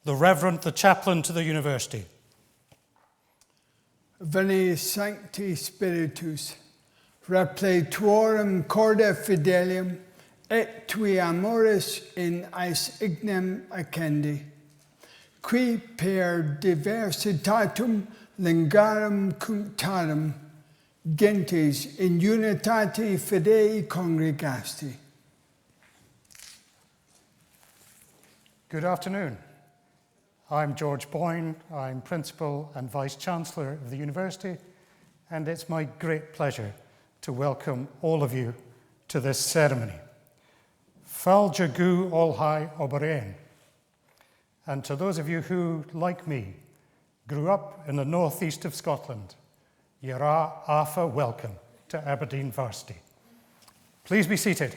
the Reverend, the Chaplain to the University. Veni Sancti Spiritus, repletuorum corda fidelium, et tui amoris in eis ignem accendi, qui per diversitatum lingarum cunctarum gentes in unitate fidei congregasti. Good afternoon. I'm George Boyne. I'm Principal and Vice-Chancellor of the University, and it's my great pleasure to welcome all of you to this ceremony. Fáilte go Olhai Aberdeen. And to those of you who, like me, grew up in the northeast of Scotland, Yara Afa welcome to Aberdeen Varsity. Please be seated.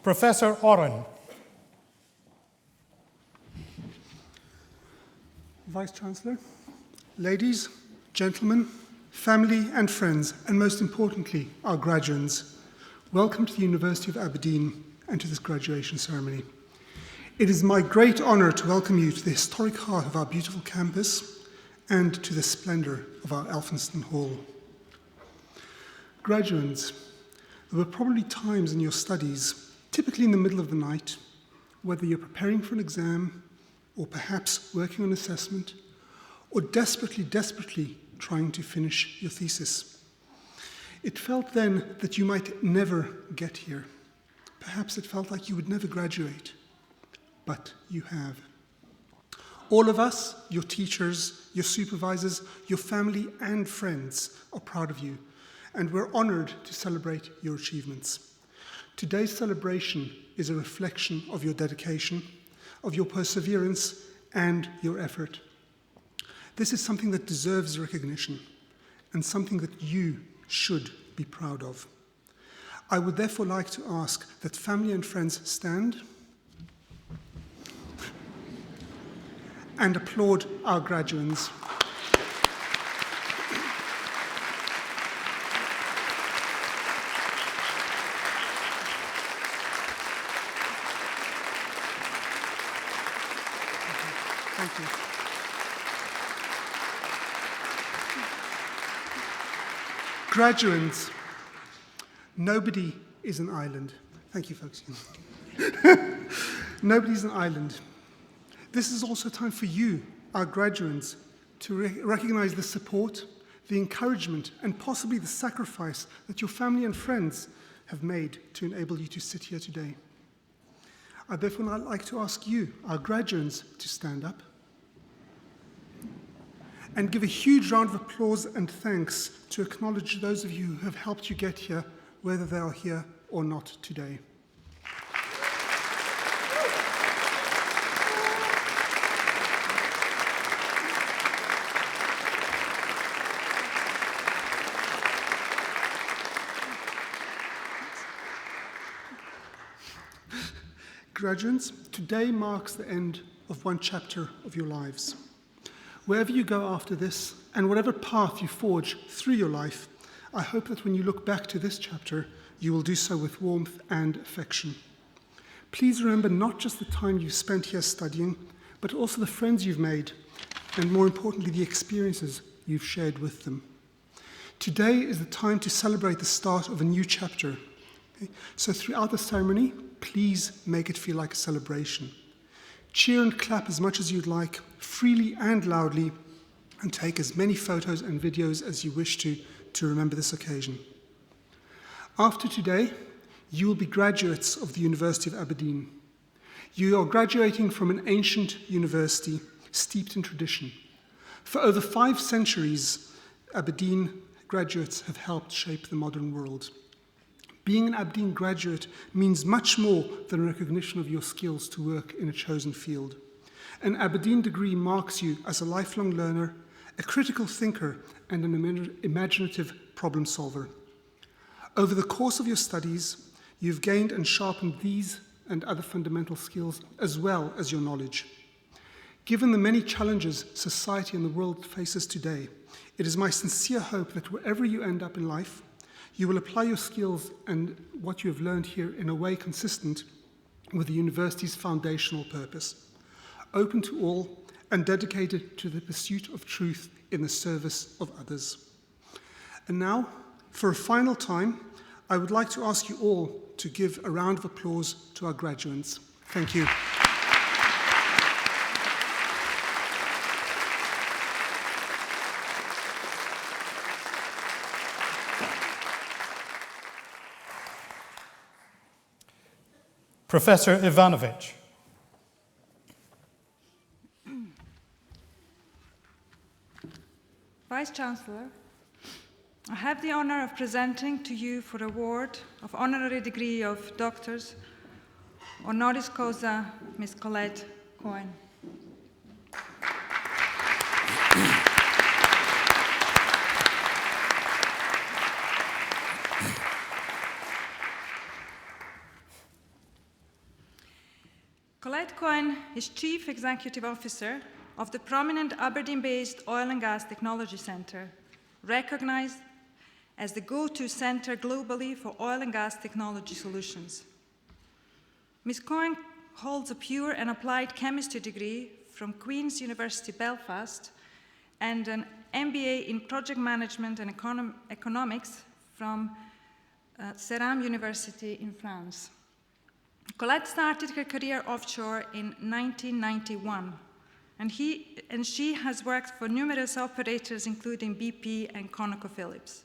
Professor Oren. Vice-Chancellor, ladies, gentlemen, family and friends, and most importantly, our graduands, welcome to the University of Aberdeen and to this graduation ceremony. It is my great honour to welcome you to the historic heart of our beautiful campus and to the splendour of our Elphinstone Hall. Graduands, there were probably times in your studies, typically in the middle of the night, whether you're preparing for an exam, or perhaps working on assessment, or desperately trying to finish your thesis. It felt then that you might never get here. Perhaps it felt like you would never graduate, but you have. All of us, your teachers, your supervisors, your family and friends are proud of you, and we're honoured to celebrate your achievements. Today's celebration is a reflection of your dedication, of your perseverance, and your effort. This is something that deserves recognition, and something that you should be proud of. I would therefore like to ask that family and friends stand and applaud our graduands. Thank you. Graduands, nobody is an island. Thank you, folks. Nobody's an island. This is also time for you, our graduands, to recognize the support, the encouragement, and possibly the sacrifice that your family and friends have made to enable you to sit here today. I'd therefore now like to ask you, our graduands, to stand up and give a huge round of applause and thanks to acknowledge those of you who have helped you get here, whether they are here or not today. Graduates, today marks the end of one chapter of your lives. Wherever you go after this, and whatever path you forge through your life, I hope that when you look back to this chapter, you will do so with warmth and affection. Please remember not just the time you've spent here studying, but also the friends you've made, and more importantly, the experiences you've shared with them. Today is the time to celebrate the start of a new chapter. Okay? So throughout the ceremony, please make it feel like a celebration. Cheer and clap as much as you'd like, freely and loudly, and take as many photos and videos as you wish to remember this occasion. After today, you will be graduates of the University of Aberdeen. You are graduating from an ancient university steeped in tradition. For over 5 centuries, Aberdeen graduates have helped shape the modern world. Being an Aberdeen graduate means much more than recognition of your skills to work in a chosen field. An Aberdeen degree marks you as a lifelong learner, a critical thinker, and an imaginative problem solver. Over the course of your studies, you've gained and sharpened these and other fundamental skills as well as your knowledge. Given the many challenges society and the world faces today, it is my sincere hope that wherever you end up in life, you will apply your skills and what you have learned here in a way consistent with the university's foundational purpose, open to all and dedicated to the pursuit of truth in the service of others. And now, for a final time, I would like to ask you all to give a round of applause to our graduates. Thank you. Professor Ivanovic. Vice-Chancellor, I have the honor of presenting to you for award of honorary degree of doctors honoris causa Ms. Colette Coyne. Colette Coyne is Chief Executive Officer of the prominent Aberdeen-based Oil and Gas Technology Centre, recognized as the go-to centre globally for oil and gas technology solutions. Ms. Coyne holds a pure and applied chemistry degree from Queen's University Belfast and an MBA in project management and economics from Ceram University in France. Colette started her career offshore in 1991, and she has worked for numerous operators, including BP and ConocoPhillips.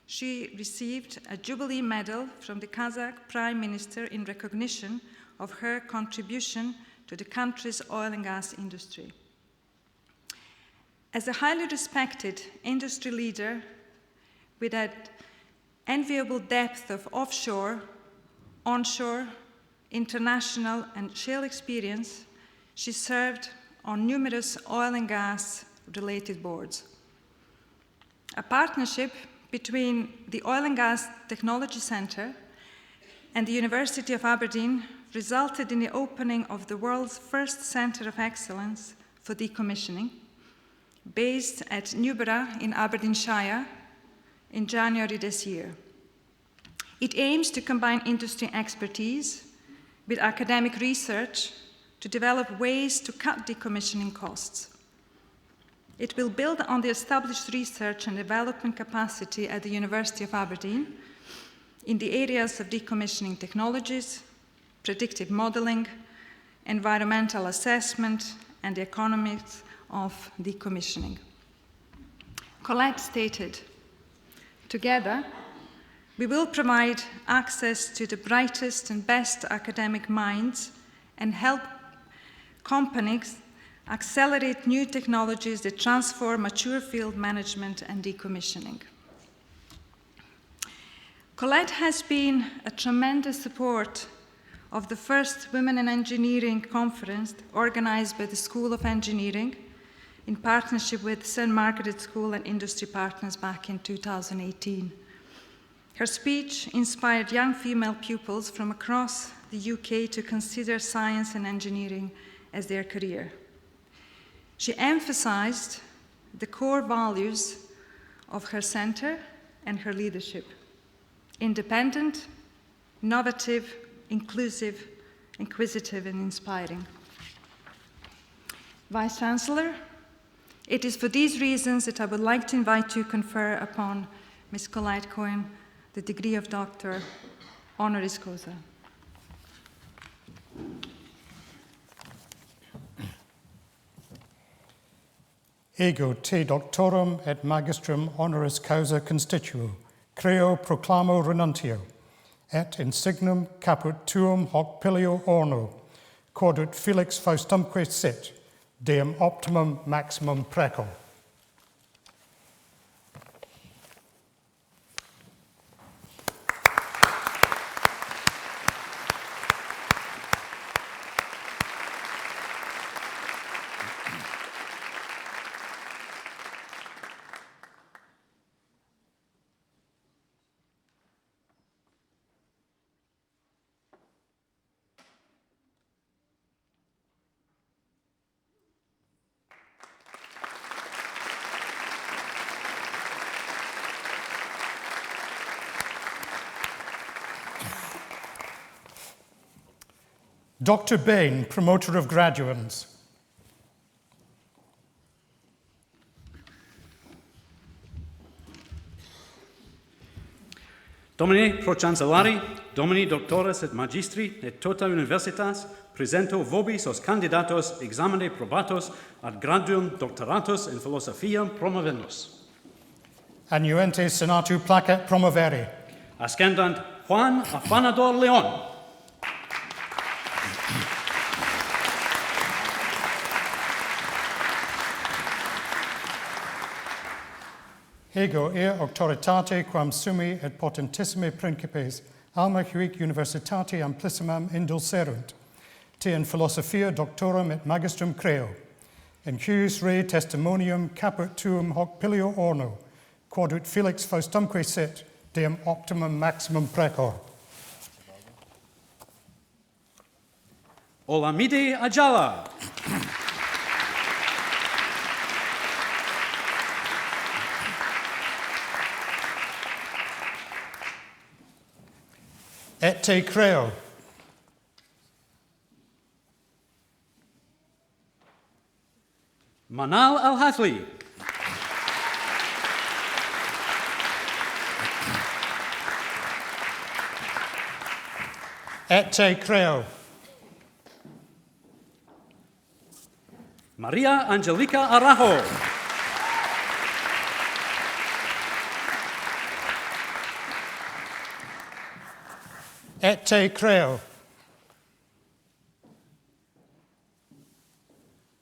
She received a Jubilee Medal from the Kazakh Prime Minister in recognition of her contribution to the country's oil and gas industry. As a highly respected industry leader with an enviable depth of offshore, onshore, international and shale experience, she served on numerous oil and gas related boards. A partnership between the Oil and Gas Technology Centre and the University of Aberdeen resulted in the opening of the world's first Centre of Excellence for Decommissioning, based at Newborough in Aberdeenshire in January this year. It aims to combine industry expertise with academic research to develop ways to cut decommissioning costs. It will build on the established research and development capacity at the University of Aberdeen in the areas of decommissioning technologies, predictive modelling, environmental assessment, and the economics of decommissioning. Colette stated, "Together, we will provide access to the brightest and best academic minds and help companies accelerate new technologies that transform mature field management and decommissioning." Colette has been a tremendous support of the first Women in Engineering conference organized by the School of Engineering in partnership with St. Margaret School and industry partners back in 2018. Her speech inspired young female pupils from across the UK to consider science and engineering as their career. She emphasized the core values of her centre and her leadership: independent, innovative, inclusive, inquisitive, and inspiring. Vice-Chancellor, it is for these reasons that I would like to invite you to confer upon Ms. Colette Coyne the degree of Doctor honoris causa. Ego te doctorum et magistrum honoris causa constituo, creo proclamo renuntio, et insignum caput tuum hoc pilio orno, quodut Felix Faustumque sit, deum optimum maximum precor. Dr. Bain, promoter of graduands. Domine pro chancellari, Domini doctoris et magistri et tota universitas, presento vobis os candidatos examine probatos ad graduum doctoratus in philosophiam promovendus. Annuentes senatu placet promovere. Ascendant Juan Afanador Leon. Ego ea auctoritate quam summi et potentissimi principes alma huic universitate amplissimam indulserunt, te in philosophia doctorum et magistrum creo, in huius rei testimonium caput tuum hoc pilio orno, quod ut felix faustumque sit, deum optimum maximum precor. Olamide Ajala. Et te creo. Manal Al-Hathli. Et te creo. Maria Angelica Arajo. Et te creo.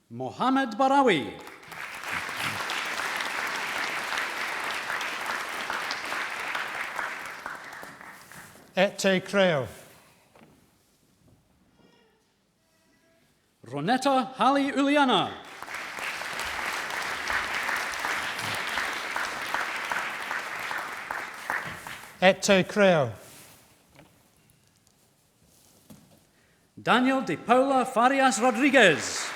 Mohammed Barawi. Et te creo. Ronetta Hali Uliana. Et te creo. Daniel de Paula Farias Rodriguez.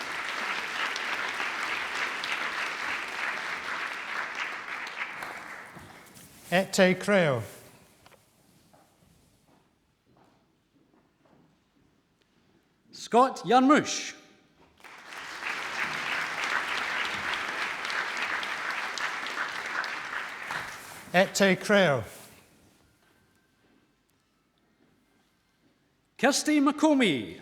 Et te creo. Scott Yarmush. Et te creo. Kirsty McComey.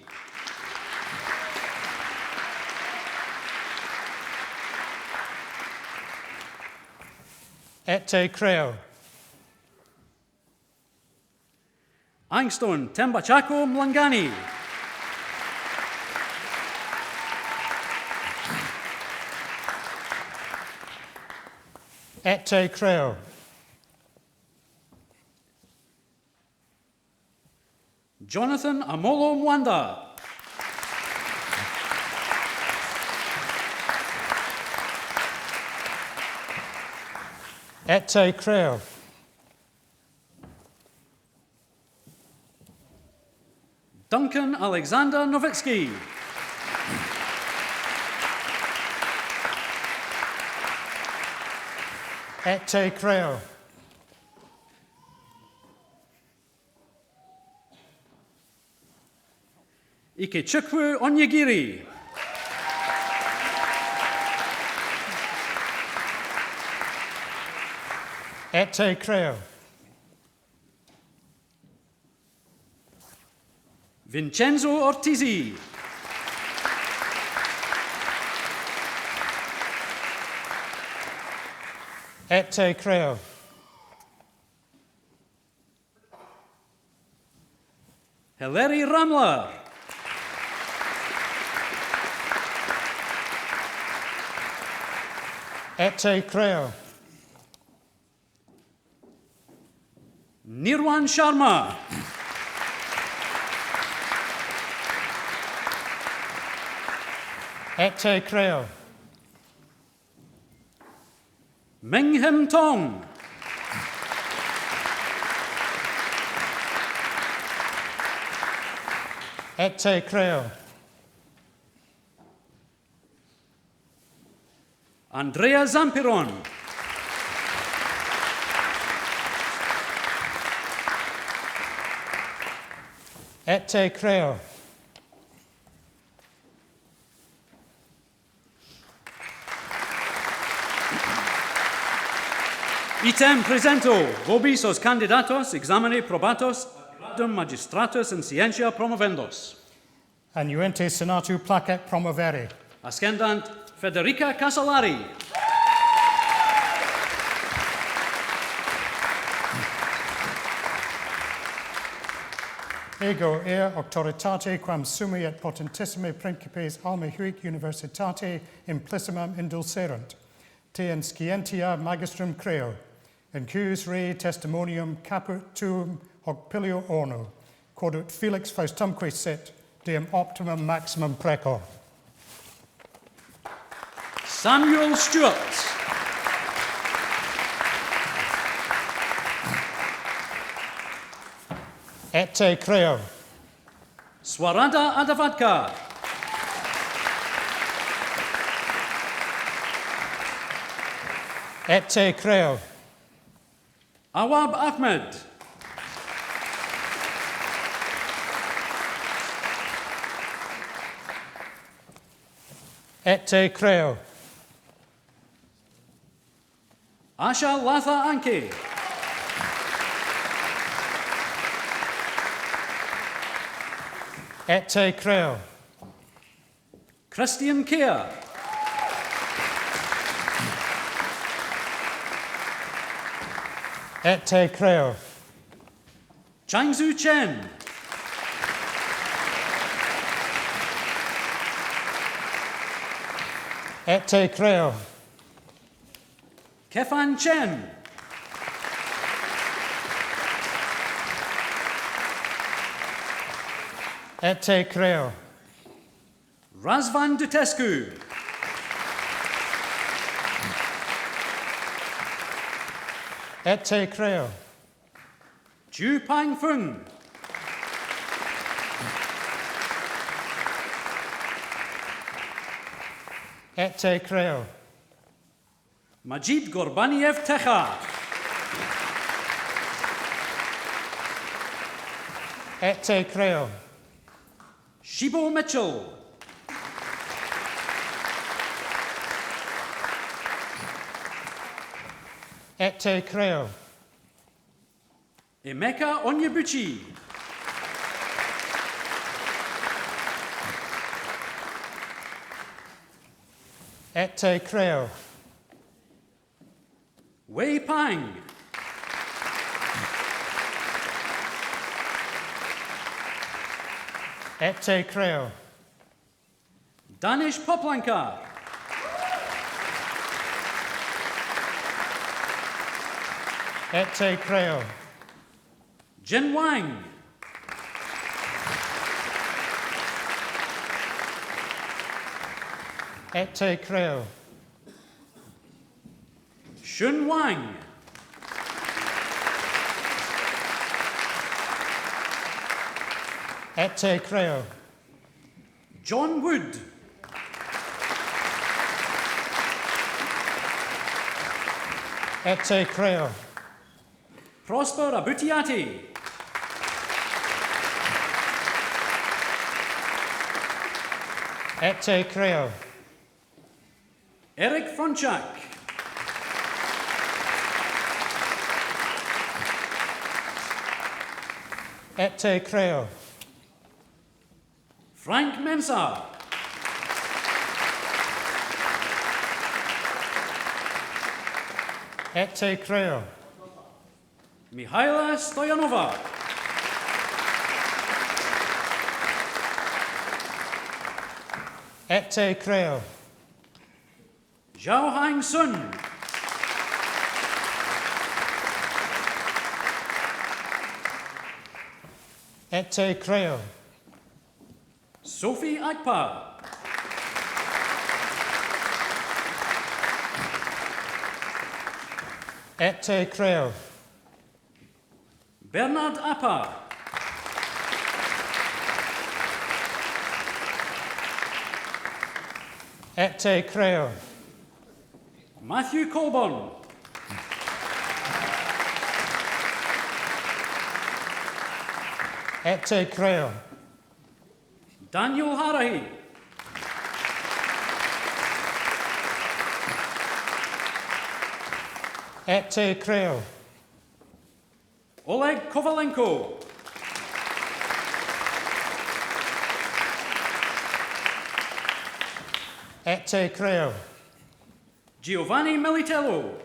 Et te creo. Angstone Tembachako Mlangani. Et te creo. Jonathan Amolo Mwanda. Et te creo. Duncan Alexander Novitsky. Et te creo. Ikechukwu Onyegiri. Et te creo. Vincenzo Ortizi. Et te creo. Hilary Ramler. Et te creo. Nirwan Sharma. Et te creo. Ming Him Tong. Et te creo. Andrea Zampiron. Et te creo. Item presento vobis os candidatos examine probatos ad gradum magistratus in scientia promovendos. Annuente senatu placet promovere. Ascendant Federica Casolari. Ego auctoritate quam summi et potentissime principes alme huic universitate implicimam indulserunt, te in scientia magistrum creo, in cuius rei testimonium caput tuum hoc pilio orno, quod ut Felix Faustumque sit, deum optimum maximum precor. Samuel Stewart. Et te creo. Swarada Adavadka. Et te creo. Awab Ahmed. Et te creo. Asha Latha Anke. Et te creo. Christian Keir. Et te creo. Changzu Chen. Et te creo. Kefan Chen. Et te creo. Razvan Dutescu. Et te creo. Ju Pang Fung. Et te creo. Majid Gorbaniev Techa. Et te creo. Shibo Mitchell. Et te creo. Emeka Onyebuchi. Et te creo. Wei Pang. Et te creo. Danish Poplankar. Et te creo. Jin Wang. Et te creo. Shun Wang. Et te creo. John Wood. Et te creo. Prosper Abutiati. Et te creo. Eric Fronchak. Et te creo. Frank Mensah. Et te creo. Mihaila Stoyanova. Et te creo. Zhao Hang Sun. Et te creo. Sophie Akpa. Et te creo. Bernard Appa. Et te creo. Matthew Colburn. Et te creo. Daniel Harahi. Et te creo. Oleg Kovalenko. Et te creo. Giovanni Militello.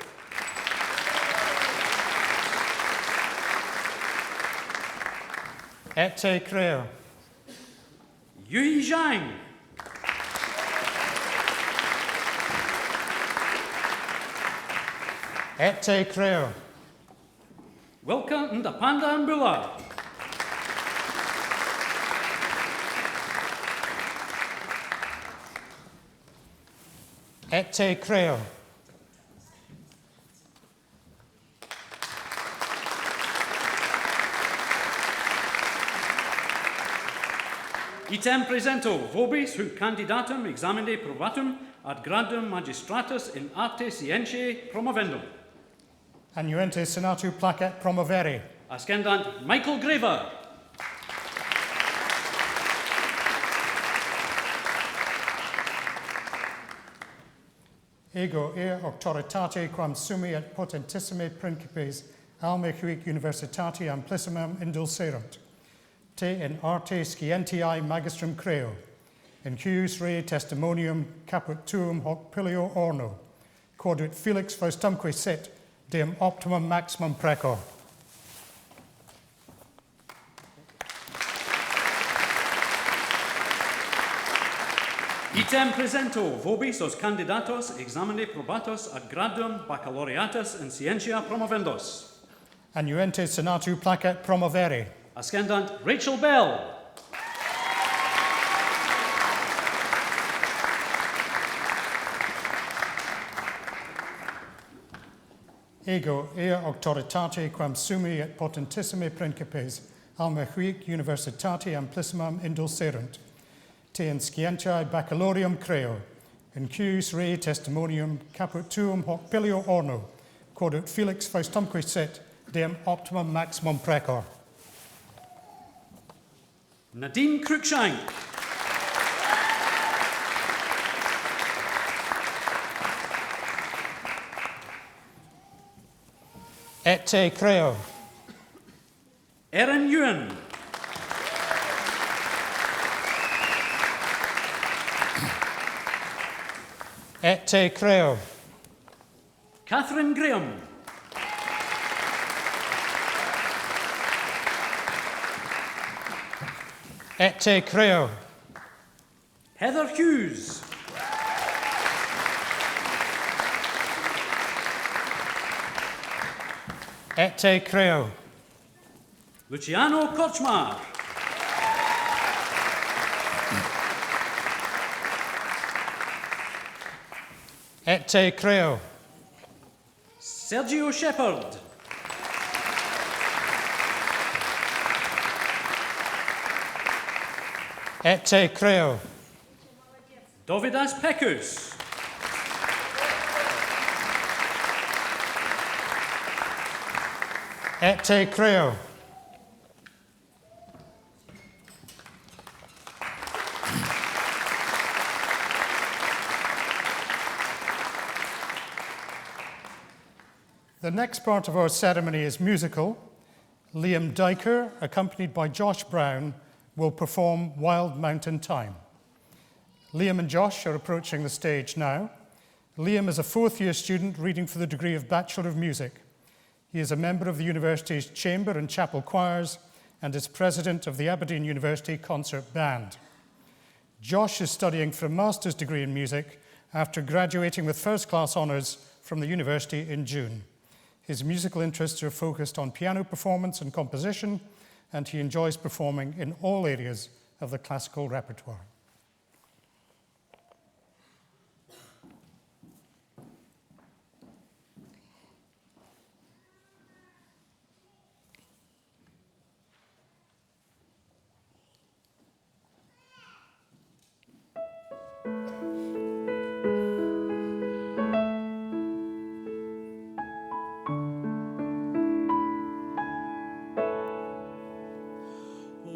Et te creo. Yui Zhang. Et te creo. Wilka Ndapanda Mbula. Et te creo. Item presento vobis hunc candidatum examine probatum ad gradum magistratus in arte scientiae promovendum. Annuente senatu placet promovere. Ascendant Michael Graver. Ego auctoritate quam summi et potentissime principes alme huic universitati amplissimam indulserunt. Te in arte scientiae magistrum creo, in cuius rei testimonium caput tuum hoc pilio orno, quod Felix Faustumque sit, deum optimum maximum precor. Item presento vobis os candidatos examine probatos ad gradum baccalaureatus in scientia promovendos. Annuente senatu placet promovere. Ascendant Rachel Bell. Ego auctoritate quam summi et potentissime principes alme huic universitati amplissimam indulserunt. Te in scientiae baccalaureum creo, in cuius rei testimonium caput tuum hoc pilio orno, quod Felix Faustumque sit, deum optimum maximum precor. Nadine Cruikshank. Et te creo. Erin Ewan. Et te creo. Catherine Graham. Et te creo. Heather Hughes. Et te creo. Luciano Korchmar. Et te creo. Sergio Shepherd. Et te creo. Dovidas Pekus. Et te creo. The next part of our ceremony is musical. Liam Diker, accompanied by Josh Brown, will perform Wild Mountain Time. Liam and Josh are approaching the stage now. Liam is a fourth-year student reading for the degree of Bachelor of Music. He is a member of the university's chamber and chapel choirs and is president of the Aberdeen University Concert Band. Josh is studying for a master's degree in music after graduating with first-class honours from the university in June. His musical interests are focused on piano performance and composition, and he enjoys performing in all areas of the classical repertoire.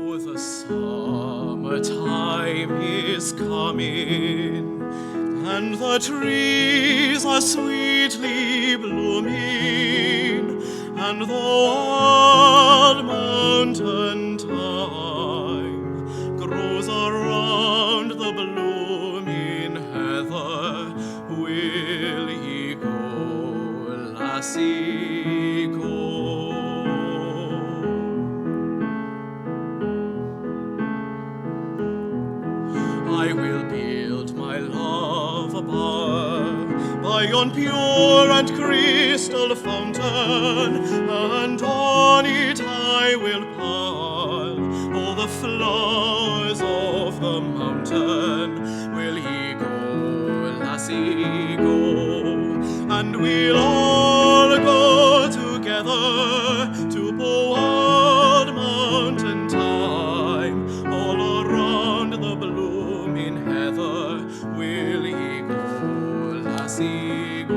Oh, the summertime is coming, and the trees are sweetly blooming, and the wild mountain thyme grows around the blooming heather. Will ye go, lassie, go? I will build my love a bower by yon pure and crystal fountain, and on it I will pile all the flowers of the mountain. Will ye go, lassie, go? And we'll all go together to Board Mountain time, all around the blooming heather. Will ye go, lassie, go?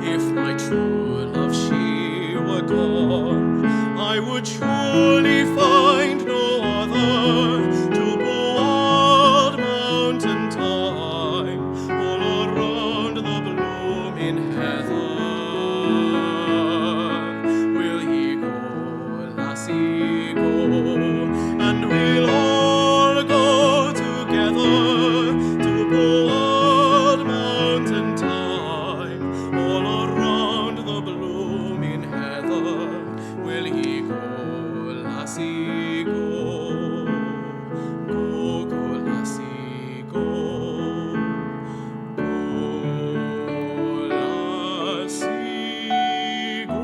If my true love she were gone, I would surely find no other to Board Mountain time, all around the blooming heather. Will ye go, lassie, go? And we'll all go together to Board Mountain time, all around the blooming heather. Will ye go, lassie, go? Go, go, lassie, go. Go, lassie, go.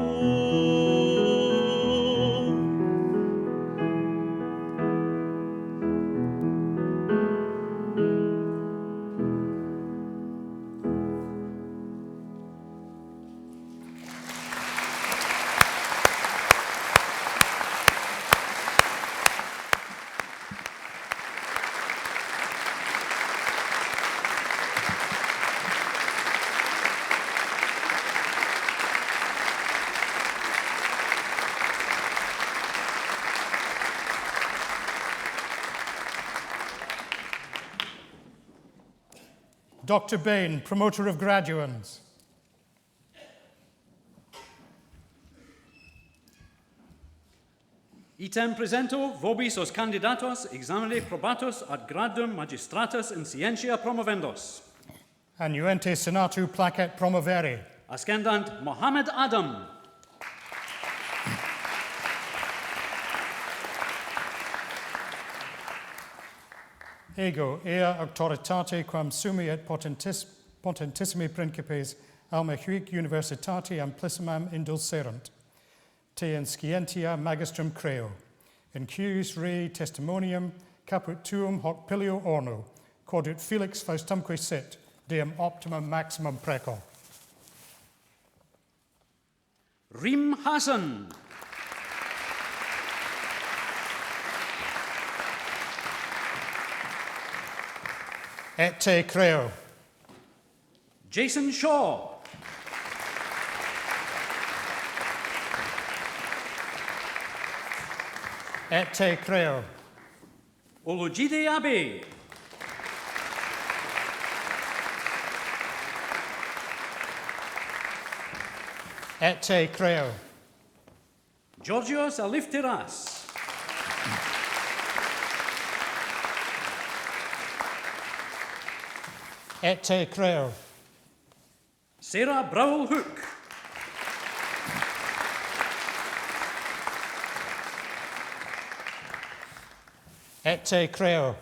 Dr. Bain, promoter of graduands. Item presento vobis os candidatos examine probatos ad gradum magistratus in scientia promovendos. Annuente senatu placet promovere. Ascendant Mohammed Adam. Ego, ea auctoritate quam summi et potentissimi principes alma huic universitati amplissimam indulserunt. Te in scientia magistrum creo. In cuius rei testimonium caput tuum hoc pilio orno, quod ut felix faustumque sit, deum optimum maximum preco. Rim Hassan. Et te creo. Jason Shaw. Et te creo. Olujide Abe. Et te creo. Georgios Aliftiras. Et te creo. Sarah Browell Hook. Et te creo.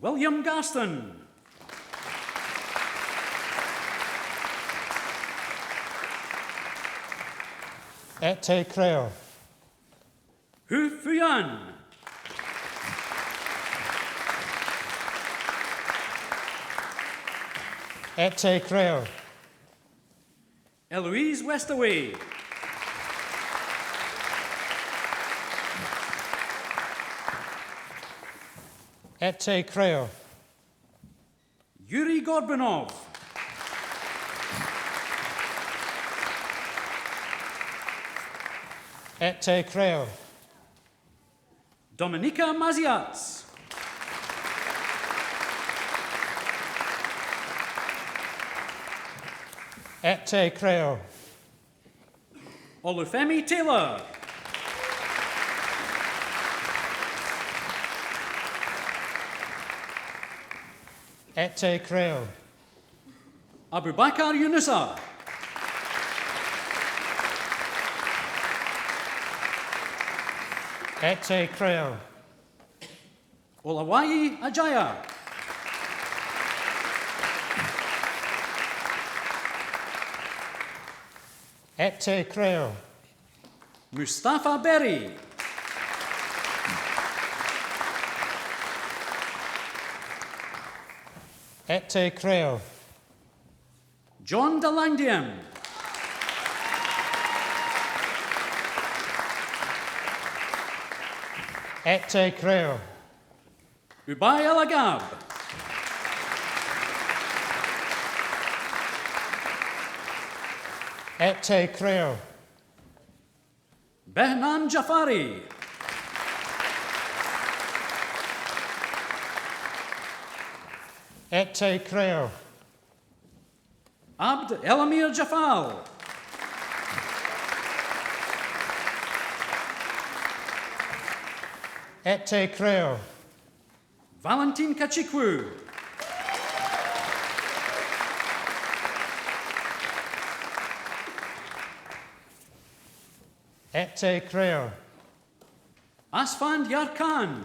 William Gaston. Et te creo. Hu Fuyan. Et te creo. Eloise Westaway. Et te creo. Yuri Gorbanov. Et te creo. Dominika Maziats. Ete Creo. Olufemi Taylor. Ete Creo. Abubakar Yunusa. Ete Creo. Olawai Ajaya. Ete Creo. Mustafa Berry. Ete Creo. John Delandian. Ete Creo. Ubay Alagab. Ete Creo. Behnan Jafari. Ete Creo. Abd Elamir Jafal. Ete Creo. Valentin Kachikwu. Ete Creo. Asfand Yarkan.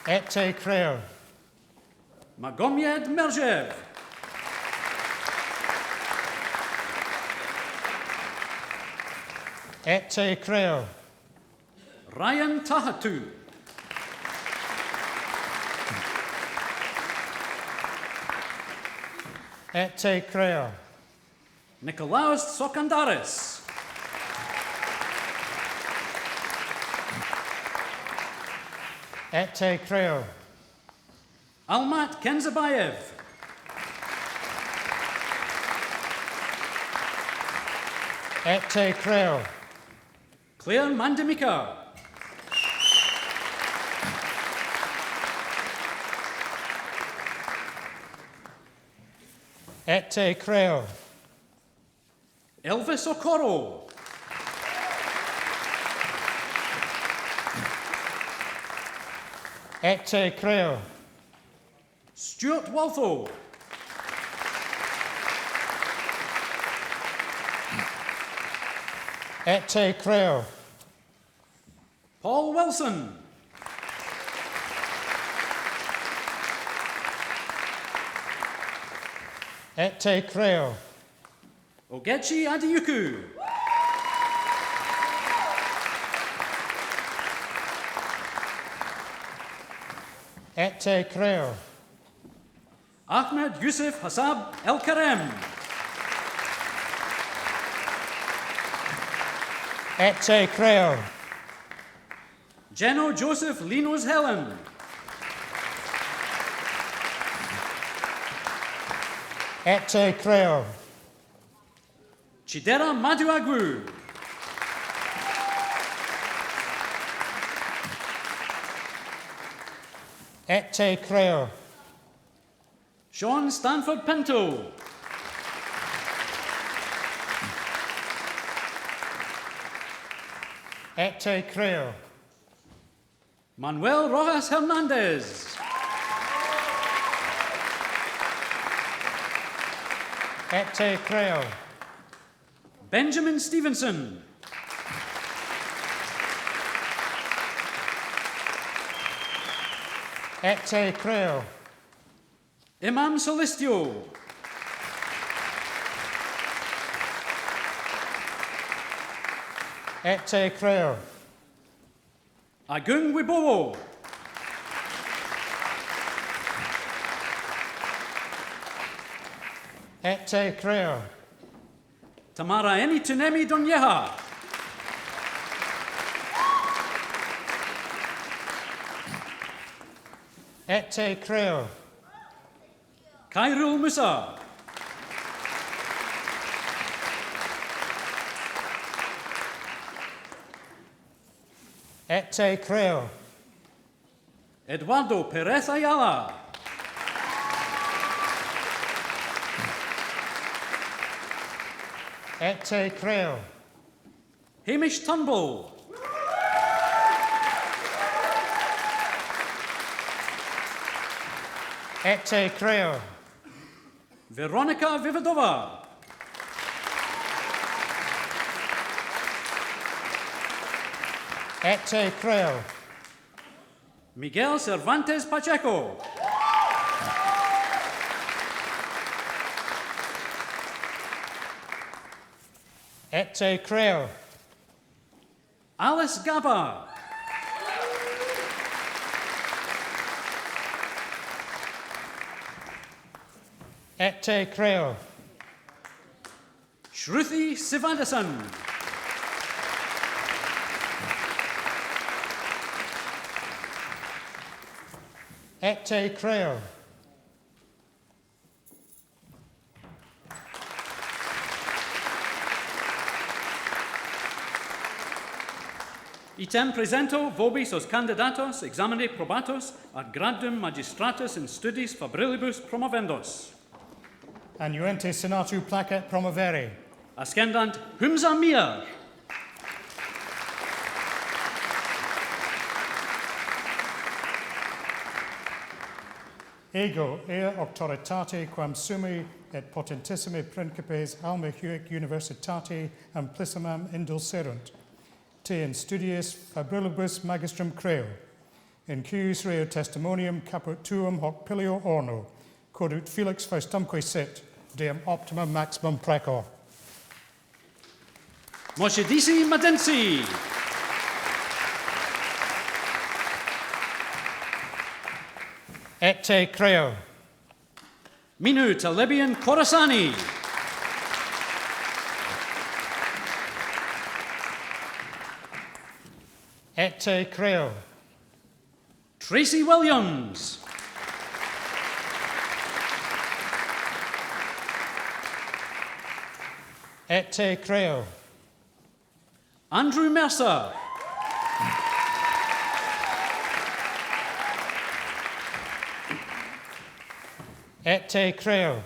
Ete Creo. Magomyed Merjev. Ete Creo. Ryan Tahatu. Ete Creo. Nikolaos Sokandaris. Ete Creo. Almat Kenzabayev. Ete Creo. Claire Mandamika. Ete Creo. Elvis Okoro. Ete Creo. Stuart Waltho. Ete Creo. Paul Wilson. Ete Creo. Ogechi Adiyuku. Ete Creo. Ahmed Yusuf Hassab El Karem. Ete Creo. Jeno Joseph Linos Helen. Ete Creo. Chidera Maduagwu. Ete Creo. Sean Stanford Pinto. Ete Creo. Manuel Rojas Hernandez. Ete Creo. Benjamin Stevenson. Ete Creo. Imam Solistio. Ete Creo. Agung Wibowo. Ete Creo. Tamara Eni Tunemi Donyeha. Ete Creo. Khairul Musa. Ete creo. Eduardo Perez Ayala. Ete creo. Hamish Turnbull. Ete creo. Veronica Vivadova. Ete creo. Miguel Cervantes Pacheco. Ete creo. Alice Gaba. Ete creo. Shruti Sivandasan. Ete creo. Item presento vobis os candidatos examine probatos ad gradum magistratus in studis fabrilibus promovendos. Annuente senatu placet promovere. Ascendant Humza Mir. Ego ea auctoritate quam summi et potentissimi principes alma huic universitate amplissimam indulserunt. Te in studiis fabrilibus magistrum creo. In cuius reo testimonium caput tuum hoc pilio orno. Quodut Felix Faustumque sit, deum optimum maximum precor. Moshedisi Madensi. Ete creo. Minu Talebian Khorasani. Ete creo. Tracy Williams. Ete creo. Andrew Mercer. Ete creo.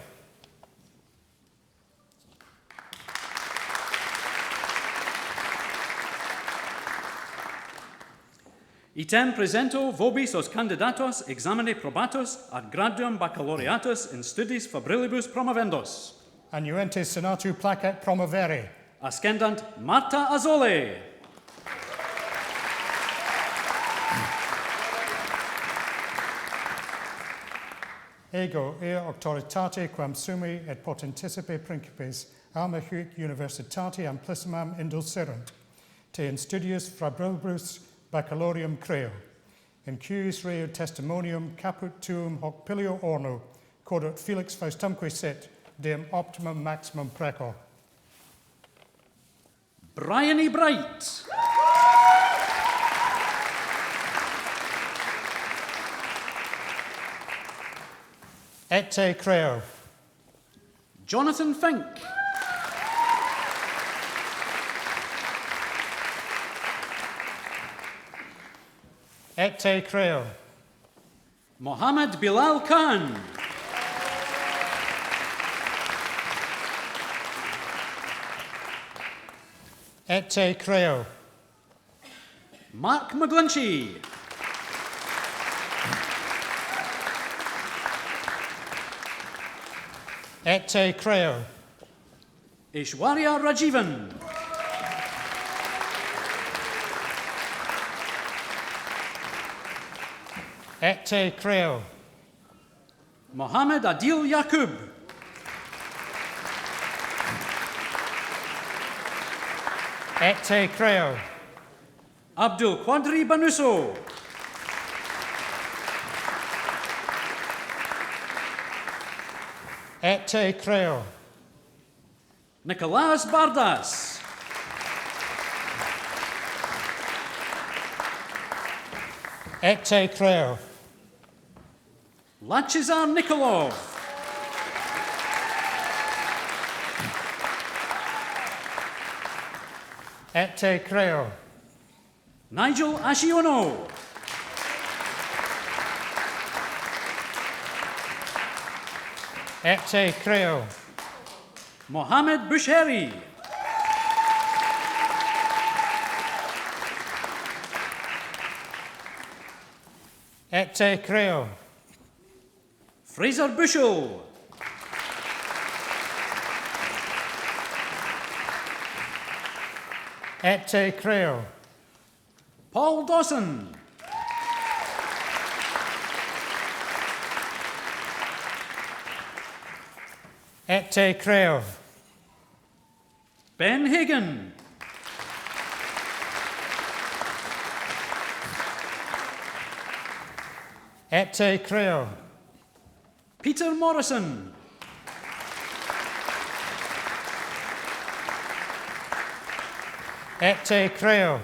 Item presento vobis os candidatos examine probatos ad gradum baccalaureatus in studis fabrilibus promovendos. Annuente senatu placet promovere. Ascendant Marta Azole. Ego ea auctoritate quam summi et potentissime principes alma huic universitate amplissimam indulserunt. Te in studiis fabrilibus baccalaureum creo. In cuius reo testimonium caput tuum hoc pilio orno. Quodut Felix Faustumque sit, deum optimum maximum precor. Bryony Bright. Ete creo. Jonathan Fink. Ete creo. Mohammed Bilal Khan. Ete creo. Mark McGlinchey. Ete creo. Ishwarya Rajivan. Ete creo. Mohammed Adil Yaqub. Ete creo. Abdul Quadri Banuso. Ete creo. Nicolas Bardas. Ete creo. Lachizar Nikolov. Ete creo. Nigel Ashiono. Ete Creo. Mohammed Busheri. Ete Creo. Fraser Bushell. Ete Creo. Paul Dawson. Ete Creo. Ben Hagan. Ete Creo. Peter Morrison. Ete Creo.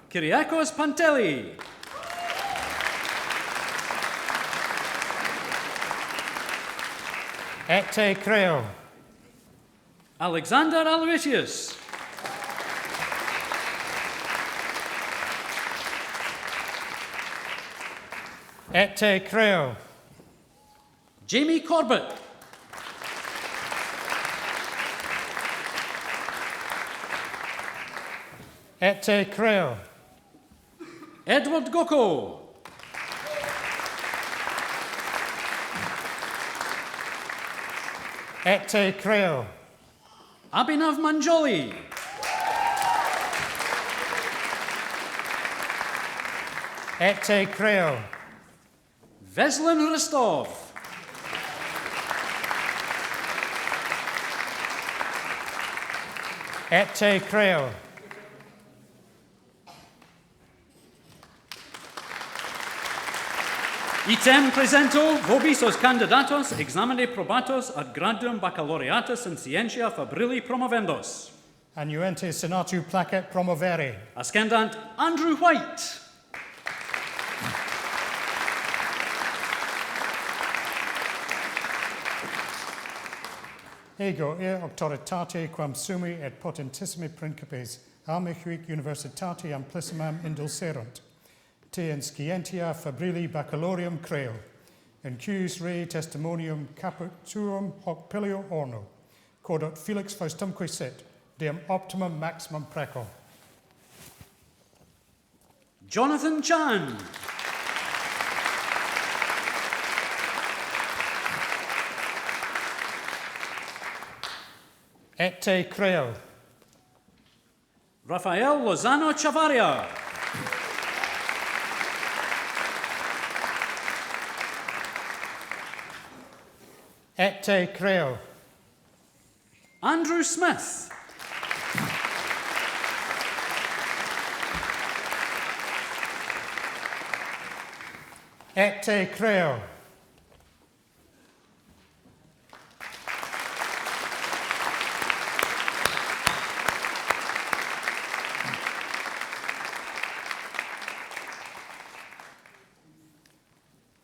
Kyriakos Panteli. Ete Creo. Alexander Aloysius. Ete Creo. Jamie Corbett. Ete Creo. Edward Goko. Ete Creo. Abhinav Manjoli. Ete Creo. Veslin Rostov. Ete Creo. Item presento vobis os candidatos examine probatos ad gradum baccalaureatus in scientia fabrili promovendos. Annuente senatu placet promovere. Ascendant Andrew White. Ego auctoritate quam sumi et potentissimi principes almehuic universitate amplissimam indulserunt. Te in scientia fabrili baccalaureum creo, in cuius rei testimonium caput tuum hoc pilio orno, quodot Felix Faustumque sit, deum optimum maximum precum. Jonathan Chan. Ete Creo. Rafael Lozano Chavaria. Ete Creo. Andrew Smith. Ete Creo.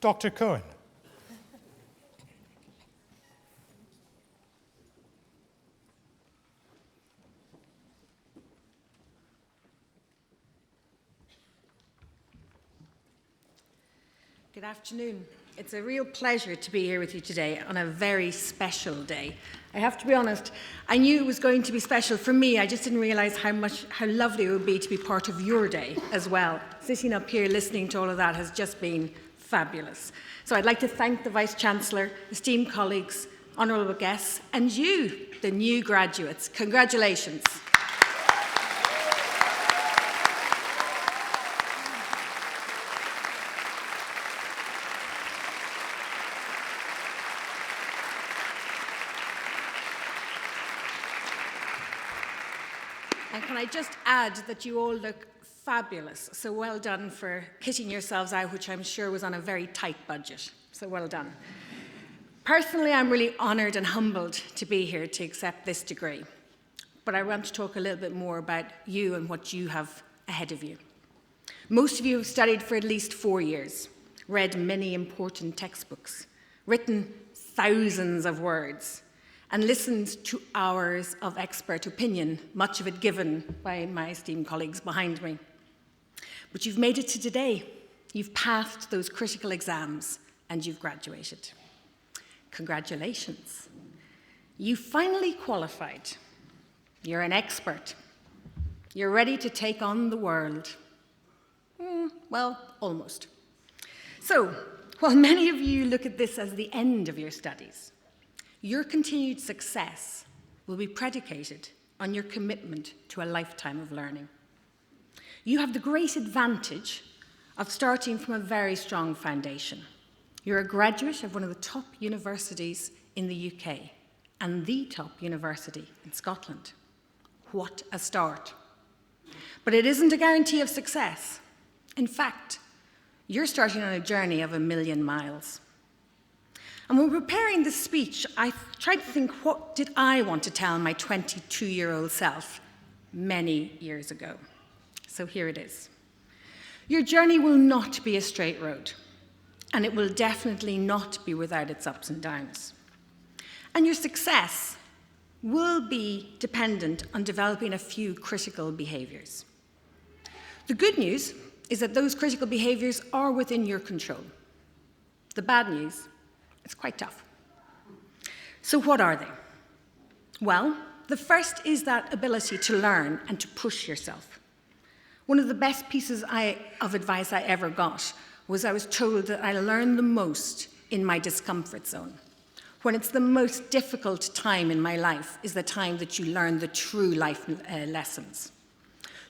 Dr. Cohen. Good afternoon. It's a real pleasure to be here with you today on a very special day. I have to be honest, I knew it was going to be special for me. I just didn't realise how lovely it would be to be part of your day as well. Sitting up here listening to all of that has just been fabulous. So I'd like to thank the Vice-Chancellor, esteemed colleagues, honourable guests, and you, the new graduates. Congratulations. And can I just add that you all look fabulous. So well done for kitting yourselves out, which I'm sure was on a very tight budget. So well done. Personally, I'm really honoured and humbled to be here to accept this degree. But I want to talk a little bit more about you and what you have ahead of you. Most of you have studied for at least 4 years, read many important textbooks, written thousands of words, and listened to hours of expert opinion, much of it given by my esteemed colleagues behind me. But you've made it to today. You've passed those critical exams and you've graduated. Congratulations. You finally qualified. You're an expert. You're ready to take on the world. Well, almost. So, while many of you look at this as the end of your studies, your continued success will be predicated on your commitment to a lifetime of learning. You have the great advantage of starting from a very strong foundation. You're a graduate of one of the top universities in the UK and the top university in Scotland. What a start. But it isn't a guarantee of success. In fact, you're starting on a journey of 1,000,000 miles. And when preparing this speech, I tried to think, what did I want to tell my 22-year-old self many years ago? So here it is. Your journey will not be a straight road, and it will definitely not be without its ups and downs. And your success will be dependent on developing a few critical behaviours. The good news is that those critical behaviours are within your control. The bad news, it's quite tough. So what are they? Well, the first is that ability to learn and to push yourself. One of the best pieces of advice I ever got was I was told that I learn the most in my discomfort zone. When it's the most difficult time in my life is the time that you learn the true life lessons.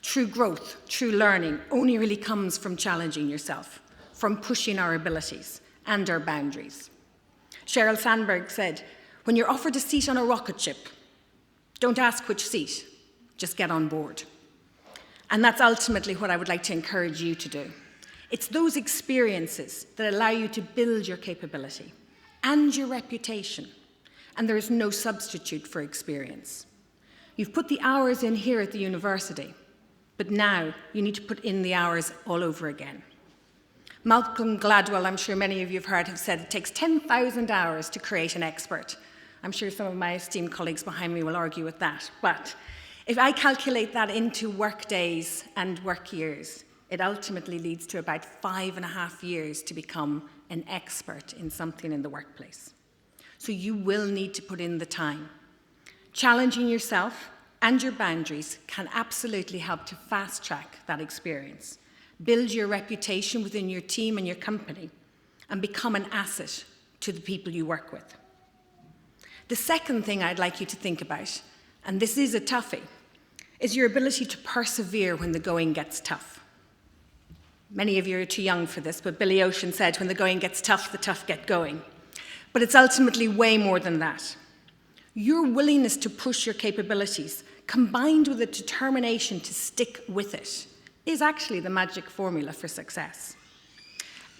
True growth, true learning only really comes from challenging yourself, from pushing our abilities and our boundaries. Sheryl Sandberg said, when you're offered a seat on a rocket ship, don't ask which seat, just get on board. And that's ultimately what I would like to encourage you to do. It's those experiences that allow you to build your capability and your reputation, and there is no substitute for experience. You've put the hours in here at the university, but now you need to put in the hours all over again. Malcolm Gladwell, I'm sure many of you have heard, have said it takes 10,000 hours to create an expert. I'm sure some of my esteemed colleagues behind me will argue with that, but if I calculate that into work days and work years, it ultimately leads to about 5.5 years to become an expert in something in the workplace. So you will need to put in the time. Challenging yourself and your boundaries can absolutely help to fast-track that experience, build your reputation within your team and your company, and become an asset to the people you work with. The second thing I'd like you to think about, and this is a toughie, is your ability to persevere when the going gets tough. Many of you are too young for this, but Billy Ocean said, when the going gets tough, the tough get going. But it's ultimately way more than that. Your willingness to push your capabilities, combined with a determination to stick with it, is actually the magic formula for success.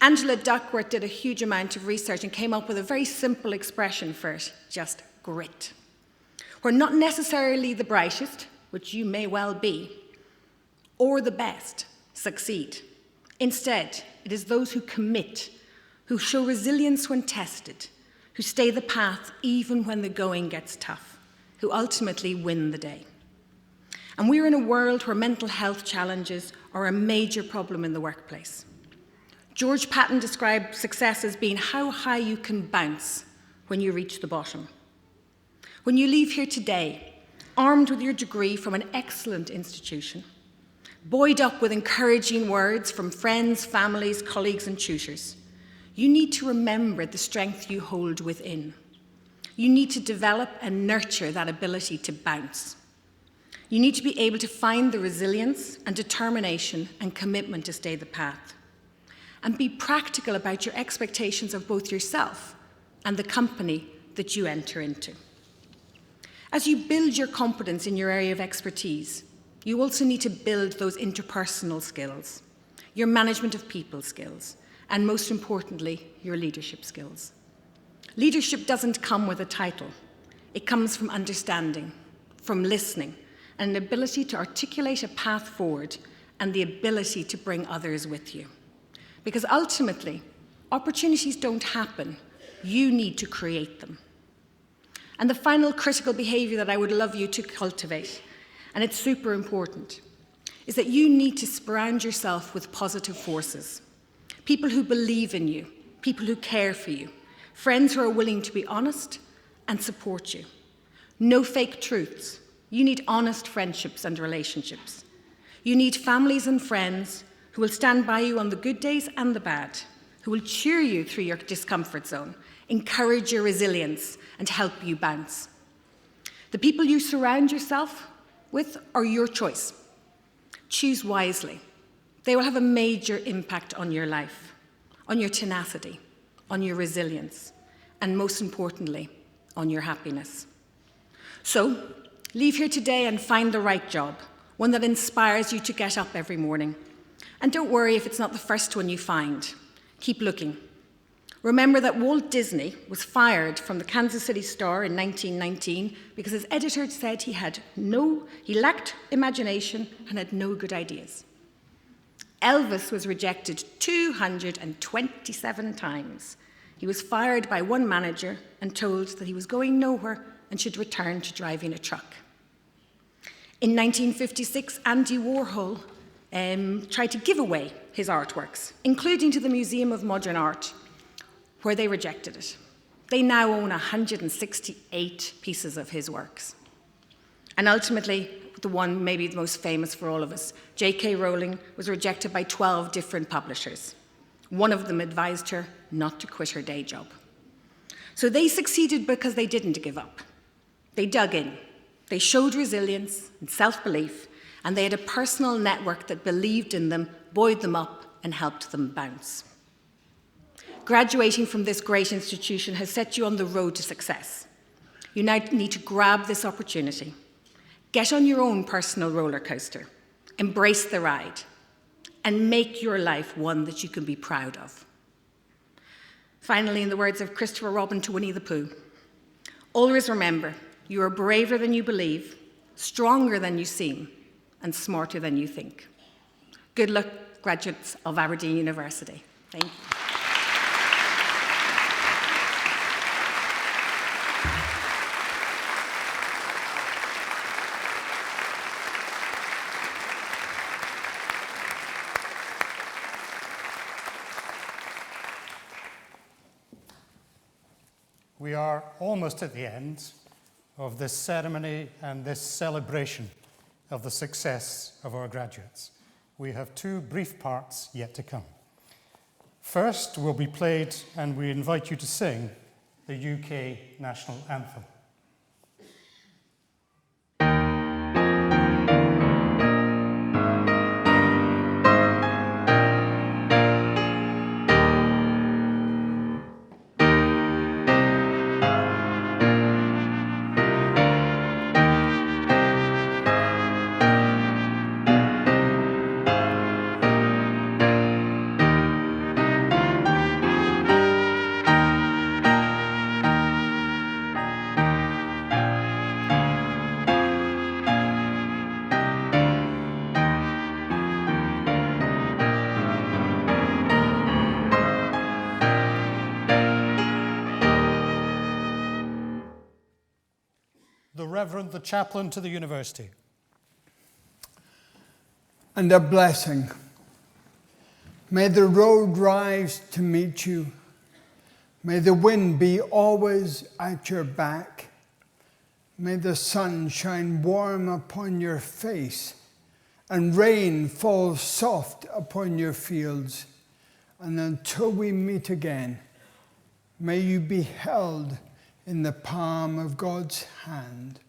Angela Duckworth did a huge amount of research and came up with a very simple expression for it, just grit. We're not necessarily the brightest, which you may well be, or the best succeed. Instead, it is those who commit, who show resilience when tested, who stay the path even when the going gets tough, who ultimately win the day. And we're in a world where mental health challenges are a major problem in the workplace. George Patton described success as being how high you can bounce when you reach the bottom. When you leave here today, armed with your degree from an excellent institution, buoyed up with encouraging words from friends, families, colleagues, and tutors, you need to remember the strength you hold within. You need to develop and nurture that ability to bounce. You need to be able to find the resilience and determination and commitment to stay the path. And be practical about your expectations of both yourself and the company that you enter into. As you build your competence in your area of expertise, you also need to build those interpersonal skills, your management of people skills, and most importantly, your leadership skills. Leadership doesn't come with a title. It comes from understanding, from listening, and an ability to articulate a path forward and the ability to bring others with you. Because ultimately, opportunities don't happen. You need to create them. And the final critical behavior that I would love you to cultivate, and it's super important, is that you need to surround yourself with positive forces. People who believe in you, people who care for you, friends who are willing to be honest and support you. No fake truths. You need honest friendships and relationships. You need families and friends who will stand by you on the good days and the bad, who will cheer you through your discomfort zone, encourage your resilience, and help you bounce. The people you surround yourself with are your choice. Choose wisely. They will have a major impact on your life, on your tenacity, on your resilience, and most importantly, on your happiness. So, leave here today and find the right job, one that inspires you to get up every morning. And don't worry if it's not the first one you find. Keep looking. Remember that Walt Disney was fired from the Kansas City Star in 1919 because his editor said he lacked imagination and had no good ideas. Elvis was rejected 227 times. He was fired by one manager and told that he was going nowhere and should return to driving a truck. In 1956, Andy Warhol tried to give away his artworks, including to the Museum of Modern Art, where they rejected it. They now own 168 pieces of his works. And ultimately, the one maybe the most famous for all of us, J.K. Rowling was rejected by 12 different publishers. One of them advised her not to quit her day job. So they succeeded because they didn't give up. They dug in. They showed resilience and self-belief, and they had a personal network that believed in them, buoyed them up, and helped them bounce. Graduating from this great institution has set you on the road to success. You now need to grab this opportunity. Get on your own personal roller coaster, embrace the ride, and make your life one that you can be proud of. Finally, in the words of Christopher Robin to Winnie the Pooh, always remember, you are braver than you believe, stronger than you seem, and smarter than you think. Good luck, graduates of Aberdeen University. Thank you. We are almost at the end of this ceremony and this celebration of the success of our graduates. We have two brief parts yet to come. First will be played, and we invite you to sing, the UK National Anthem. The Reverend, the Chaplain to the University. And a blessing. May the road rise to meet you. May the wind be always at your back. May the sun shine warm upon your face and rain fall soft upon your fields. And until we meet again, may you be held in the palm of God's hand.